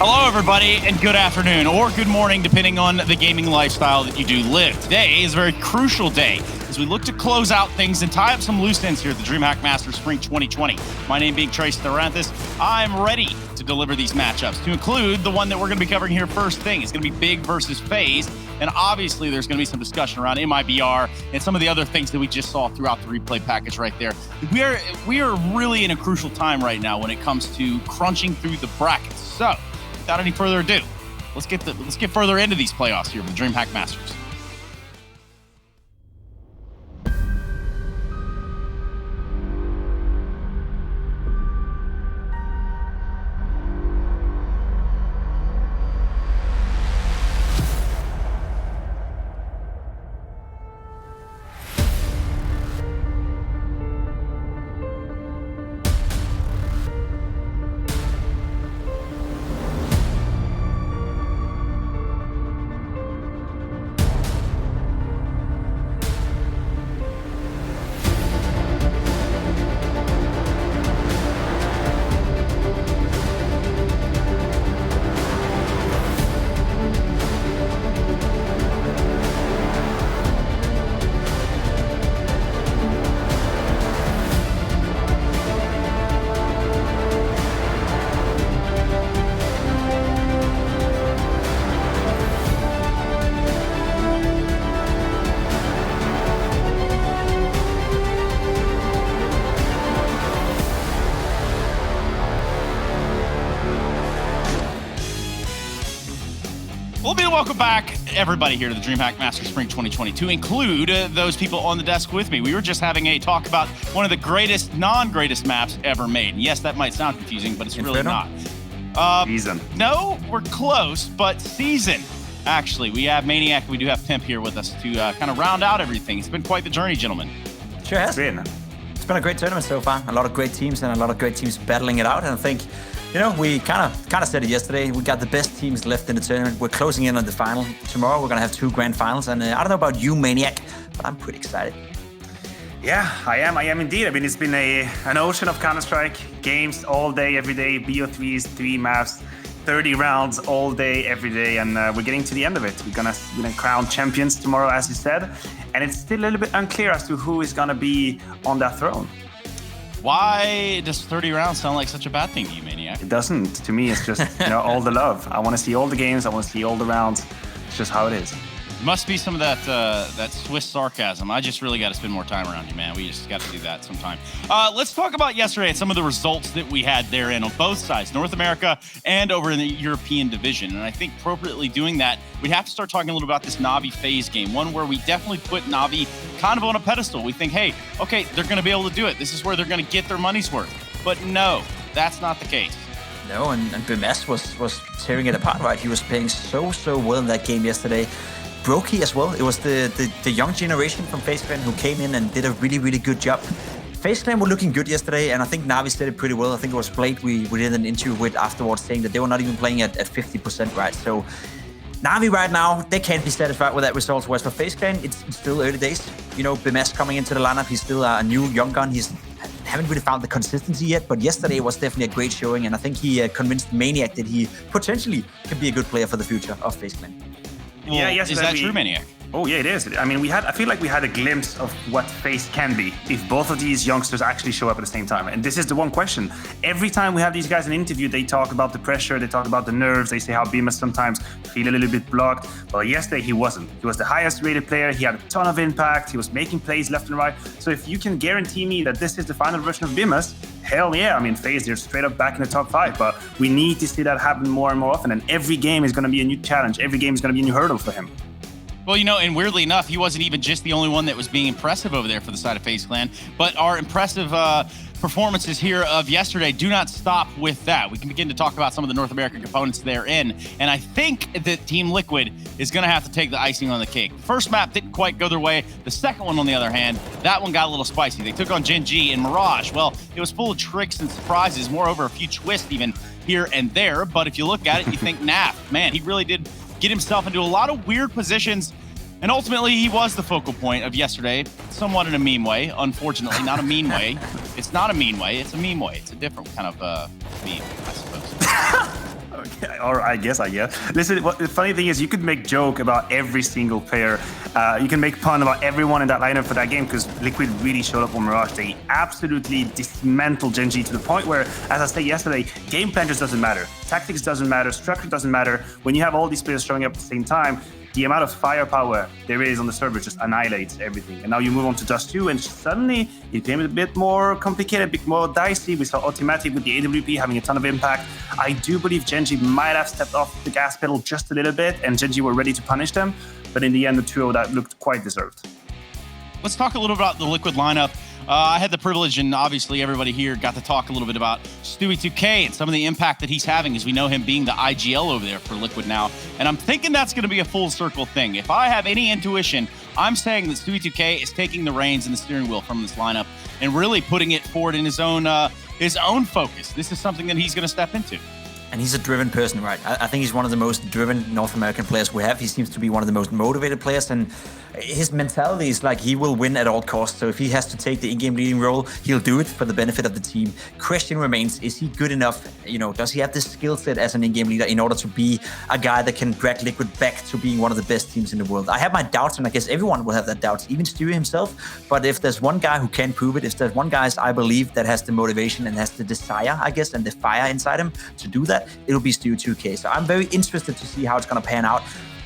Hello, everybody, and good afternoon, or good morning, depending on the gaming lifestyle that you do live. Today is a very crucial day as we look to close out things and tie up some loose ends here at the DreamHack Masters Spring 2020. My name being Trace Theranthus, I'm ready to deliver these matchups, to include the one that we're going to be covering here first thing. It's going to be Big versus Faze, and obviously there's going to be some discussion around MIBR and some of the other things that we just saw throughout the replay package right there. We are really in a crucial time right now when it comes to crunching through the brackets. So, without any further ado, let's get further into these playoffs here with the DreamHack Masters. Welcome back, everybody, here to the DreamHack Masters Spring 2020, to include those people on the desk with me. We were just having a talk about one of the greatest, non-greatest maps ever made. And yes, that might sound confusing, but it's really not. Season. No, we're close, but season. Actually, we have Maniac, we do have Pimp here with us to kind of round out everything. It's been quite the journey, gentlemen. Sure has. It's been a great tournament so far. A lot of great teams and a lot of great teams battling it out. And I think, you know, we kind of said it yesterday. We got the best teams left in the tournament. We're closing in on the final. Tomorrow we're gonna have 2 grand finals, and I don't know about you, Maniac, but I'm pretty excited. Yeah, I am indeed. I mean, it's been an ocean of Counter-Strike games all day, every day. BO3s, 3 maps, 30 rounds all day, every day, and we're getting to the end of it. We're gonna crown champions tomorrow, as you said, and it's still a little bit unclear as to who is gonna be on that throne. Why does 30 rounds sound like such a bad thing to you, Maniac? It doesn't. To me, it's just all the love. I want to see all the games. I want to see all the rounds. It's just how it is. Must be some of that Swiss sarcasm. I just really got to spend more time around you, man. We just got to do that sometime. Let's talk about yesterday and some of the results that we had therein on both sides, North America and over in the European division. And I think appropriately doing that, we'd have to start talking a little about this NaVi Faze game, one where we definitely put NaVi kind of on a pedestal. We think, hey, okay, they're going to be able to do it. This is where they're going to get their money's worth. But no, that's not the case. No, and BMS was tearing it apart, right? He was playing so well in that game yesterday. Brokey as well. It was the young generation from Faze Clan who came in and did a really good job. Faze Clan were looking good yesterday, and I think NaVi did it pretty well. I think it was Blade we did an interview with afterwards saying that they were not even playing at 50%, right? So NaVi right now, they can't be satisfied with that result. Whereas for Faze Clan, it's still early days. You know, BMS coming into the lineup, he's still a new young gun. He's haven't really found the consistency yet, but yesterday was definitely a great showing, and I think he convinced Maniac that he potentially can be a good player for the future of Faze Clan. Well, yeah, yes, is that true, Maniac? Oh yeah, it is. I mean, I feel like we had a glimpse of what Faze can be if both of these youngsters actually show up at the same time. And this is the one question. Every time we have these guys in an interview, they talk about the pressure, they talk about the nerves, they say how BMS sometimes feel a little bit blocked. Well, yesterday he wasn't. He was the highest rated player, he had a ton of impact, he was making plays left and right. So if you can guarantee me that this is the final version of BMS, hell yeah. I mean, Faze, they're straight up back in the top 5, but we need to see that happen more and more often. And every game is going to be a new challenge. Every game is going to be a new hurdle for him. Well, you know, and weirdly enough, he wasn't even just the only one that was being impressive over there for the side of Faze Clan, but our impressive performances here of yesterday do not stop with that. We can begin to talk about some of the North American components therein, and I think that Team Liquid is going to have to take the icing on the cake. The first map didn't quite go their way. The second one, on the other hand, that one got a little spicy. They took on Gen.G and Mirage. Well, it was full of tricks and surprises, moreover, a few twists even here and there, but if you look at it, you think, man, he really did get himself into a lot of weird positions, and ultimately he was the focal point of yesterday, somewhat in a meme way, unfortunately, not a mean way. It's not a mean way, it's a meme way. It's a different kind of meme, I suppose. Okay, or I guess. Listen, the funny thing is, you could make joke about every single player. You can make fun about everyone in that lineup for that game because Liquid really showed up on Mirage. They absolutely dismantled Gen.G to the point where, as I said yesterday, game plan just doesn't matter. Tactics doesn't matter. Structure doesn't matter. When you have all these players showing up at the same time, the amount of firepower there is on the server just annihilates everything. And now you move on to Dust 2, and suddenly it became a bit more complicated, a bit more dicey. We saw Automatic with the AWP having a ton of impact. I do believe Gen.G might have stepped off the gas pedal just a little bit, and Gen.G were ready to punish them. But in the end, the 2-0 that looked quite deserved. Let's talk a little about the Liquid lineup. I had the privilege, and obviously everybody here got to talk a little bit about Stewie2K and some of the impact that he's having, as we know him being the IGL over there for Liquid now. And I'm thinking that's going to be a full circle thing. If I have any intuition, I'm saying that Stewie2K is taking the reins and the steering wheel from this lineup and really putting it forward in his own focus. This is something that he's going to step into. And he's a driven person, right? I think he's one of the most driven North American players we have. He seems to be one of the most motivated players, and his mentality is like he will win at all costs. So if he has to take the in-game leading role, he'll do it for the benefit of the team. Question remains, is he good enough? You know, does he have the skill set as an in-game leader in order to be a guy that can drag Liquid back to being one of the best teams in the world? I have my doubts, and I guess everyone will have that doubts, even Stewie himself. But if there's one guy who can prove it, if there's one guy I believe that has the motivation and has the desire, I guess, and the fire inside him to do that, it'll be Stewie2K. So I'm very interested to see how it's going to pan out.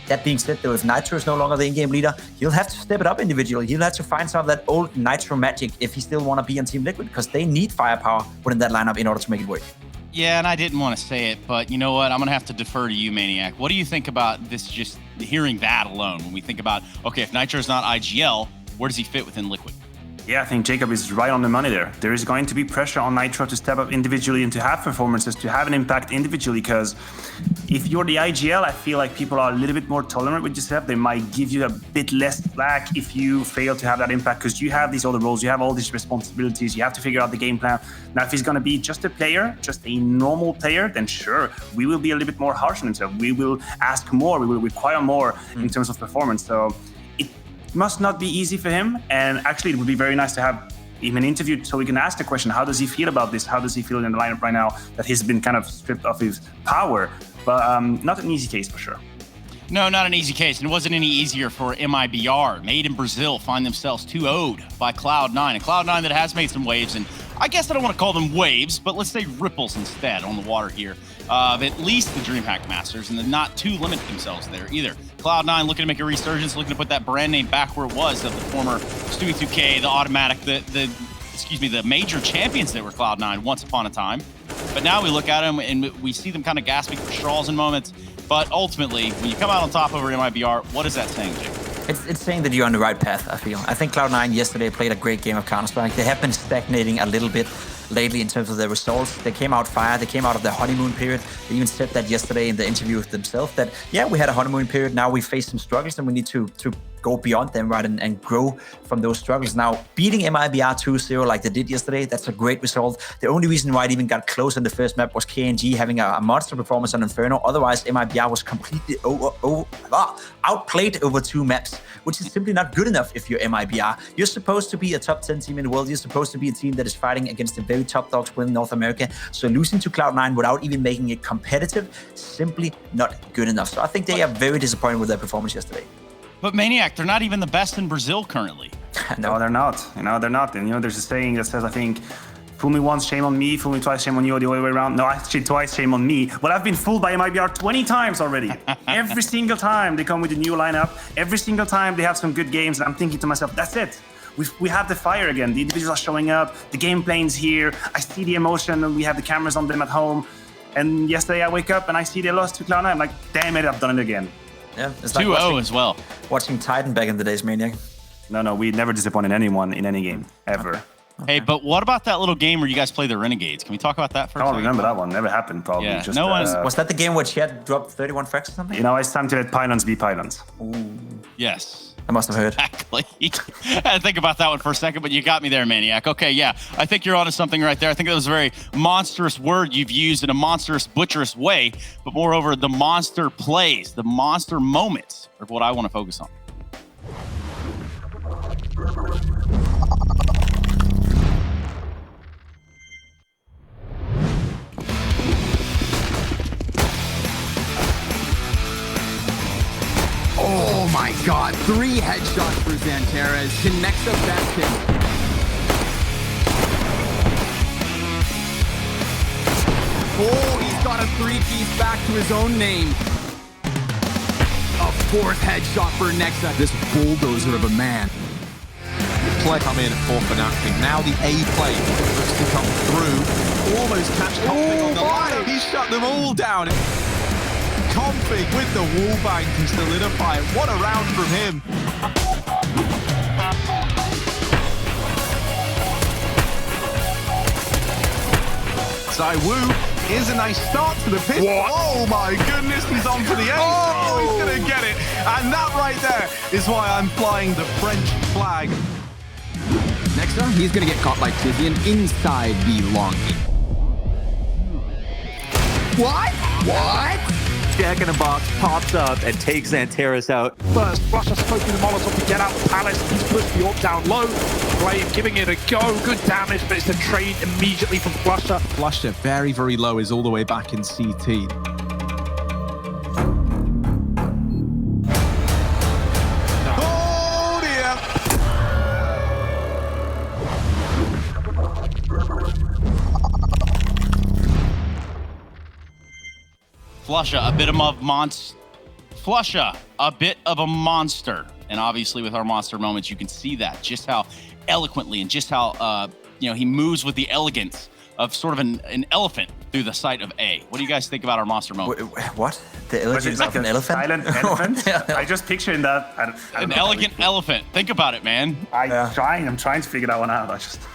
That being said, though, if Nitro is no longer the in-game leader, he'll have to step it up individually. He'll have to find some of that old Nitro magic if he still want to be on Team Liquid, because they need firepower within that lineup in order to make it work. Yeah, and I didn't want to say it, but you know what? I'm going to have to defer to you, Maniac. What do you think about this, just hearing that alone, when we think about, okay, if Nitro's not IGL, where does he fit within Liquid? Yeah, I think Jacob is right on the money there. There is going to be pressure on Nitro to step up individually and to have performances, to have an impact individually, because if you're the IGL, I feel like people are a little bit more tolerant with yourself. They might give you a bit less slack if you fail to have that impact, because you have these other roles, you have all these responsibilities, you have to figure out the game plan. Now, if he's going to be just a player, just a normal player, then sure, we will be a little bit more harsh on himself. We will ask more, we will require more in terms of performance. So must not be easy for him, and actually it would be very nice to have him interviewed so we can ask the question, how does he feel about this? How does he feel in the lineup right now that he's been kind of stripped of his power? But not an easy case for sure. No, not an easy case, and it wasn't any easier for MIBR. Made in Brazil find themselves 2-0'd by Cloud9. And Cloud9 that has made some waves, and I guess I don't want to call them waves, but let's say ripples instead on the water here, of at least the DreamHack Masters, and then not too limit themselves there either. Cloud9 looking to make a resurgence, looking to put that brand name back where it was of the former Stewie2K, the Automatic, the major champions that were Cloud9 once upon a time. But now we look at them and we see them kind of gasping for straws in moments. But ultimately, when you come out on top over MIBR, what is that saying, Jake? It's saying that you're on the right path, I feel. I think Cloud9 yesterday played a great game of Counter-Strike. They have been stagnating a little bit lately in terms of their results. They came out fire. They came out of their honeymoon period. They even said that yesterday in the interview with themselves that, yeah, we had a honeymoon period. Now we face some struggles and we need to go beyond them, right, and grow from those struggles. Now, beating MIBR 2-0 like they did yesterday, that's a great result. The only reason why it even got close in the first map was Gen.G having a monster performance on Inferno. Otherwise, MIBR was completely outplayed over 2 maps, which is simply not good enough if you're MIBR. You're supposed to be a top 10 team in the world. You're supposed to be a team that is fighting against the very top dogs within North America. So losing to Cloud9 without even making it competitive, simply not good enough. So I think they are very disappointed with their performance yesterday. But Maniac, they're not even the best in Brazil currently. No, they're not. They're not. And there's a saying that says, I think, fool me once, shame on me. Fool me twice, shame on you, or the other way around. No, actually twice, shame on me. Well, I've been fooled by MIBR 20 times already. Every single time they come with a new lineup, every single time they have some good games, and I'm thinking to myself, that's it. We have the fire again. The individuals are showing up. The game plane's here. I see the emotion, and we have the cameras on them at home. And yesterday I wake up and I see they lost to Cloud9. I'm like, damn it, I've done it again. Yeah, it's 2-0 like as well. Watching Titan back in the days, Maniac. No, we never disappointed anyone in any game, ever. Okay. Hey, but what about that little game where you guys play the Renegades? Can we talk about that for a I don't second? remember that one. Never happened, probably. Yeah, Just, no one- Was that the game where she had dropped 31 frags or something? It's time to let pylons be pylons. Yes. I must have heard. Exactly. I had to think about that one for a second, but you got me there, Maniac. Okay, yeah. I think you're onto something right there. I think that was a very monstrous word you've used in a monstrous, butcherous way, but moreover, the monster plays, the monster moments are what I want to focus on. Oh my god, 3 headshots for Xanteres. Can Nexa best him? Oh, he's got a 3-piece back to his own name. A 4th headshot for Nexa. This bulldozer of a man. Play come in for Fnatic. Now the A play looks to come through. Almost catch Config on the line. He shut them all down. Config with the wallbang to solidify it. What a round from him. Zaiwu is a nice start to the pit. Oh my goodness, he's on for the ace. Oh, he's gonna get it. And that right there is why I'm flying the French flag. Nexa, he's gonna get caught by Tizian inside the long. What? Jack in the Box pops up and takes Xanteres out. First, Flusher smoking the Molotov to get out Palace. He's pushed the AWP down low. Brave giving it a go. Good damage, but it's a trade immediately from Flusher. Flusher very, very low, is all the way back in CT. Oh dear! Flusha, a bit of a monster. Flusha, a bit of a monster. And obviously with our monster moments, you can see that just how eloquently and just how, he moves with the elegance of sort of an elephant through the sight of A. What do you guys think about our monster moment? What? The Was elegance it like of an a elephant? silent elephant? I just picturing that. I don't An know. elegant elephant. Think about it, man. I'm trying to figure that one out.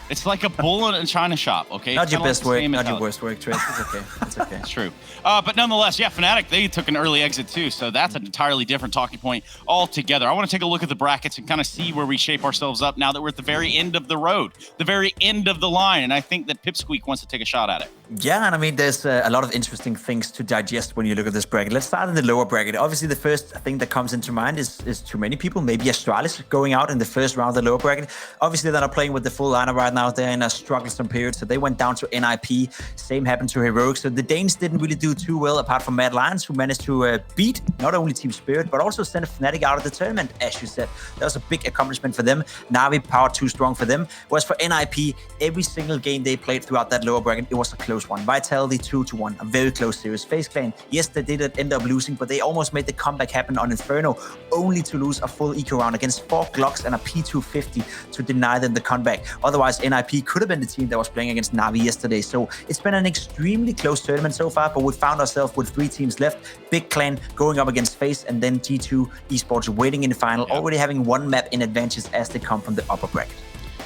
It's like a bull in a china shop, okay? Not your Kinda best like the work, same as not your how- worst work, Trace. It's okay. It's okay. It's true. But nonetheless, yeah, Fnatic, they took an early exit too, so that's an entirely different talking point altogether. I want to take a look at the brackets and kind of see where we shape ourselves up now that we're at the very end of the road, the very end of the line, and I think that Pipsqueak wants to take a shot at it. Yeah, and I mean, there's a lot of interesting things to digest when you look at this bracket. Let's start in the lower bracket. Obviously, the first thing that comes into mind is too many people, maybe Astralis going out in the first round of the lower bracket. Obviously, they're not playing with the full lineup right now. They're in a troublesome period, so they went down to NIP. Same happened to Heroic. So the Danes didn't really do too well, apart from Mad Lions, who managed to beat not only Team Spirit, but also send Fnatic out of the tournament, as you said. That was a big accomplishment for them. Navi power too strong for them. Whereas for NIP, every single game they played throughout that lower bracket, it was a close one. Vitality 2-1, a very close series. Faze Clan, yes, they did end up losing, but they almost made the comeback happen on Inferno, only to lose a full eco round against 4 Glocks and a P250 to deny them the comeback. Otherwise, NIP could have been the team that was playing against Navi yesterday. So it's been an extremely close tournament so far, but we found ourselves with 3 teams left. Big Clan going up against Faze, and then G2 Esports waiting in the final, already having 1 map in advantage as they come from the upper bracket.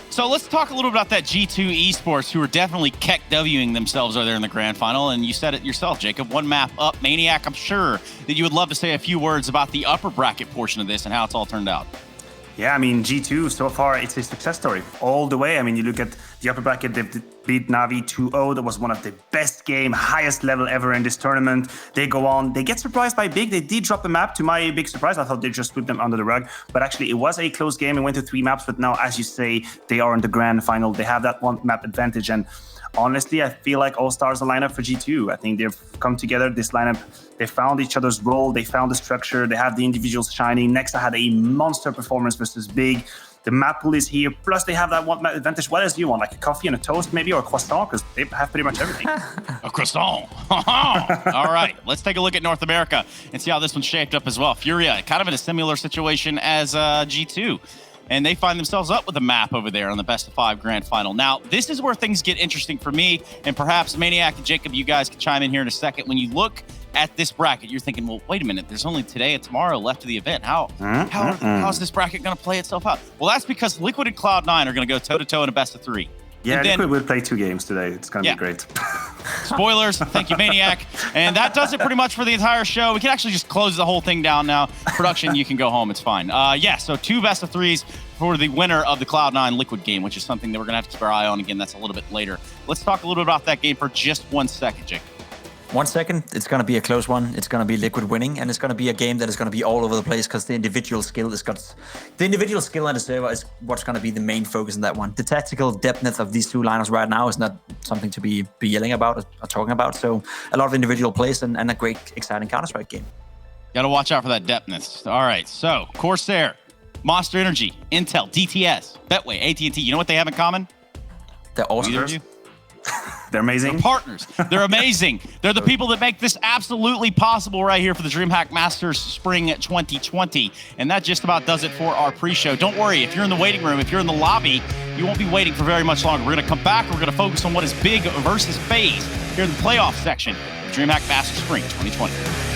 So let's talk a little about that G2 Esports, who are definitely KEK-Wing themselves over there in the grand final. And you said it yourself, Jacob, 1 map up. Maniac, I'm sure that you would love to say a few words about the upper bracket portion of this and how it's all turned out. Yeah, I mean, G2, so far, it's a success story all the way. I mean, you look at the upper bracket, they beat Navi 2-0. That was one of the best game, highest level ever in this tournament. They go on, they get surprised by Big. They did drop the map, to my big surprise. I thought they just swept them under the rug. But actually, it was a close game. It went to 3 maps. But now, as you say, they are in the grand final. They have that 1 map advantage. And honestly, I feel like all stars are lined up for G2. I think they've come together, this lineup. They found each other's role. They found the structure. They have the individuals shining. Nexa had a monster performance versus Big. The map pool is here. Plus, they have that 1 map advantage. What else do you want? Like a coffee and a toast, maybe, or a croissant? Because they have pretty much everything. A croissant. All right, let's take a look at North America and see how this one's shaped up as well. Furia, kind of in a similar situation as G2. And they find themselves up with a map over there on the best of 5 grand final. Now, this is where things get interesting for me, and perhaps Maniac and Jacob, you guys can chime in here in a second. When you look at this bracket, you're thinking, well, wait a minute, there's only today and tomorrow left of the event. How's this bracket going to play itself out? Well, that's because Liquid and Cloud9 are going to go toe-to-toe in a best of 3. Yeah, then, Liquid will play 2 games today. It's going to be great. Spoilers. Thank you, Maniac. And that does it pretty much for the entire show. We can actually just close the whole thing down now. Production, you can go home. It's fine. So 2 best of 3s for the winner of the Cloud9 Liquid game, which is something that we're going to have to keep our eye on. Again, that's a little bit later. Let's talk a little bit about that game for just 1 second, Jake. 1 second, it's going to be a close one. It's going to be Liquid winning, and it's going to be a game that is going to be all over the place because the individual skill on the server is what's going to be the main focus in that one. The tactical depthness of these 2 liners right now is not something to be yelling about or talking about. So a lot of individual plays and a great, exciting Counter-Strike game. Got to watch out for that depthness. All right, so Corsair, Monster Energy, Intel, DTS, Betway, AT&T. You know what they have in common? They're awesome. Either of you? They're amazing. They're partners. They're amazing. They're the people that make this absolutely possible right here for the DreamHack Masters Spring 2020. And that just about does it for our pre-show. Don't worry, if you're in the waiting room, if you're in the lobby, you won't be waiting for very much longer. We're going to come back. We're going to focus on what is big versus Faze here in the playoff section of DreamHack Masters Spring 2020.